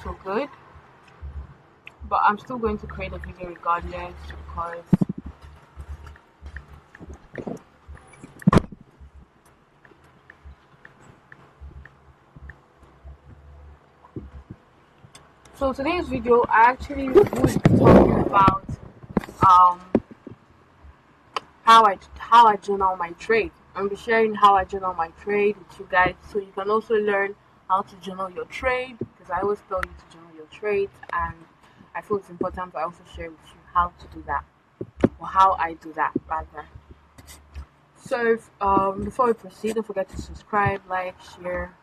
so good, but I'm still going to create a video regardless because so today's video I actually would be talking about um how I journal my trade. I'll be sharing how I journal my trade with you guys so you can also learn how to journal your trade, because I always tell you to journal your trades, and I feel it's important to also share with you how to do that, or how I do that rather. So before we proceed, don't forget to subscribe, like, share.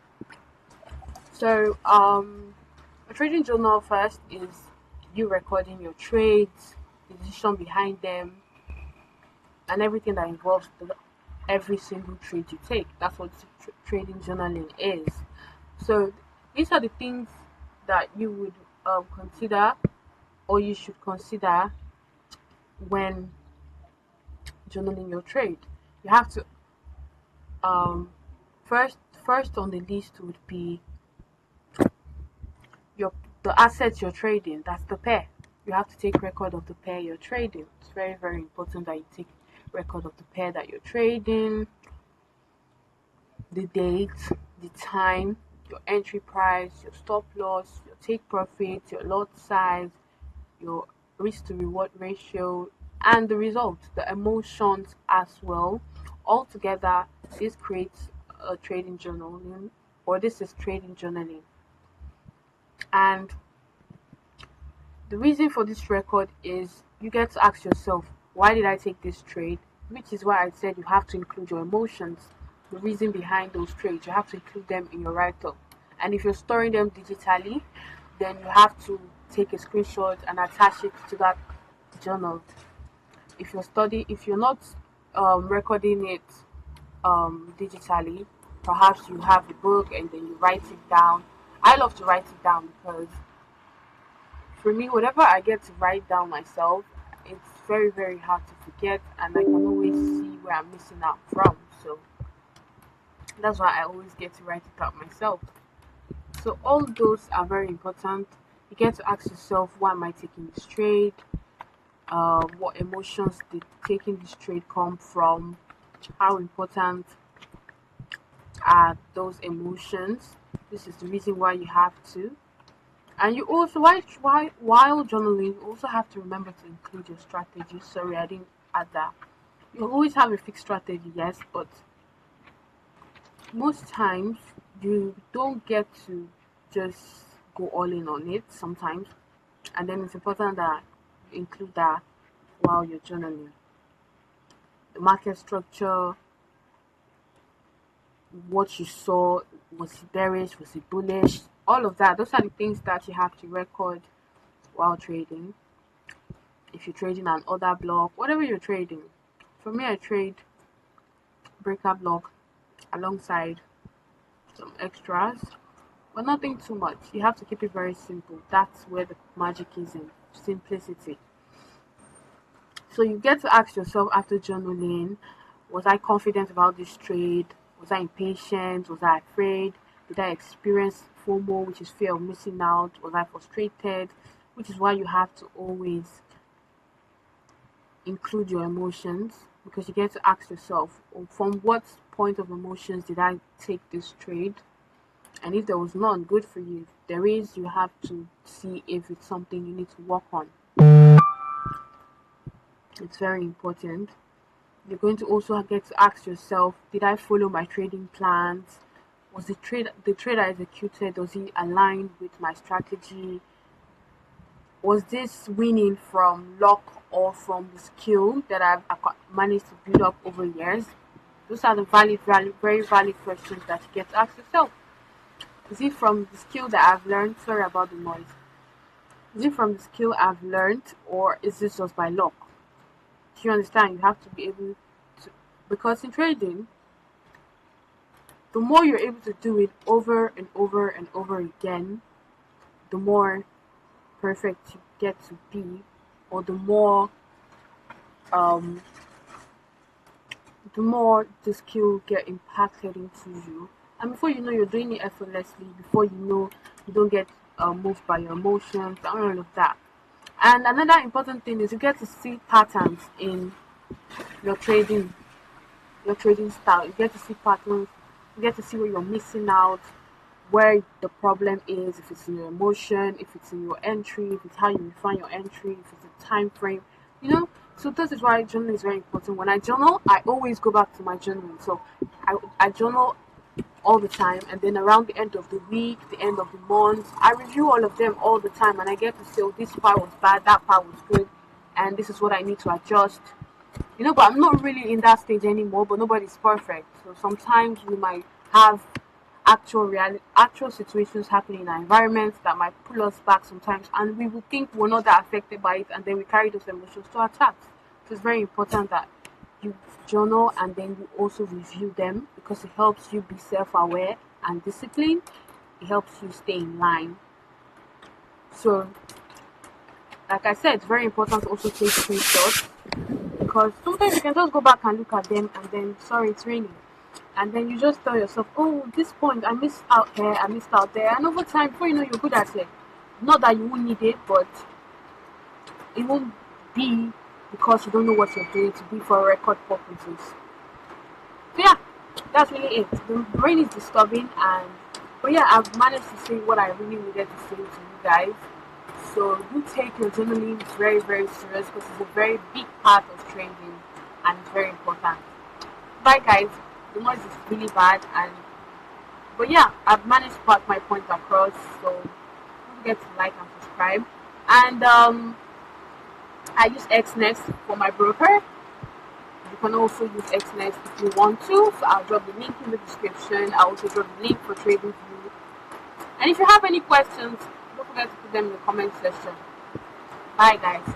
So a trading journal first is you recording your trades, the decision behind them, and everything that involves every single trade you take. That's what trading journaling is. So these are the things that you would consider, or you should consider, when journaling your trade. You have to um, first on the list would be your the assets you're trading. That's the pair. You have to take record of the pair you're trading. It's very, very important that you take record of the pair that you're trading, the date, the time, your entry price, your stop loss, your take profit, your lot size, your risk to reward ratio, and the results, the emotions as well. Altogether, this creates a trading journaling, or this is trading journaling. And the reason for this record is you get to ask yourself, why did I take this trade? Which is why I said you have to include your emotions, the reason behind those trades. You have to include them in your write-up. And if you're storing them digitally, then you have to take a screenshot and attach it to that journal. If you're not recording it digitally, perhaps you have a book and then you write it down. I love to write it down because for me, whatever I get to write down myself, it's very, very hard to forget, and I can always see where I'm missing out from. So that's why I always get to write it out myself. So all those are very important. You get to ask yourself, why am I taking this trade? What emotions did taking this trade come from? How important are those emotions? This is the reason why you have to. And you also, while journaling, you also have to remember to include your strategy. Sorry, I didn't add that. You always have a fixed strategy, yes, but most times you don't get to just go all in on it sometimes. And then it's important that you include that while you're journaling. The market structure, what you saw, was it bearish, was it bullish, all of that. Those are the things that you have to record while trading. If you're trading an order block, whatever you're trading. For me, I trade breaker block alongside some extras, but nothing too much. You have to keep it very simple. That's where the magic is, in simplicity. So you get to ask yourself after journaling, was I confident about this trade? Was I impatient? Was I afraid? Did I experience FOMO, which is fear of missing out? Was I frustrated? Which is why you have to always include your emotions, because you get to ask yourself, from what point of emotions did I take this trade? And if there was none, good for you. If there is, you have to see if it's something you need to work on. It's very important. You're going to also get to ask yourself, did I follow my trading plans? Was the trade I executed, does it align with my strategy? Was this winning from luck or from the skill that I've managed to build up over years? Those are the very valid questions that you get to ask yourself. Is it from the skill that I've learned? Sorry about the noise. Is it from the skill I've learned, or is this just by luck? Do you understand? You have to be able to, because in trading, the more you're able to do it over and over and over again, the more perfect you get to be, or the more the skill get impacted into you. And before you know, you're doing it effortlessly. Before you know, you don't get moved by your emotions and all of that. And another important thing is you get to see patterns in your trading your trading style. You get to see patterns, you get to see where you're missing out, where the problem is, if it's in your emotion, if it's in your entry, if it's how you refine your entry, if it's a time frame, you know. So this is why journaling is very important. When I journal, I always go back to my journaling. So I journal all the time, and then around the end of the week, the end of the month, I review all of them all the time, and I get to say, oh, this part was bad, that part was good, and this is what I need to adjust. But I'm not really in that stage anymore. But nobody's perfect, so sometimes we might have actual situations happening in our environment that might pull us back sometimes, and we will think we're not that affected by it, and then we carry those emotions to attack. So it's very important that you journal and then you also review them, because it helps you be self-aware and disciplined. It helps you stay in line. So like I said, it's very important to also take screenshots, because sometimes you can just go back and look at them, and then sorry, it's raining, and then you just tell yourself, oh, this point I missed out here, I missed out there, and over time, before you know, you're good at it. Not that you won't need it, but it won't be because you don't know what you're doing, to be for record purposes. So yeah, that's really it. The rain is disturbing, but yeah, I've managed to say what I really needed to say to you guys. So do take your journaling very, very serious, because it's a very big part of trading and it's very important. Bye guys. The noise is really bad, but yeah, I've managed to put my point across. So don't forget to like and subscribe. And I use Exness for my broker. You can also use Exness if you want to. So I'll drop the link in the description. I'll also drop the link for Tradingview. And if you have any questions, don't forget to put them in the comment section. Bye guys.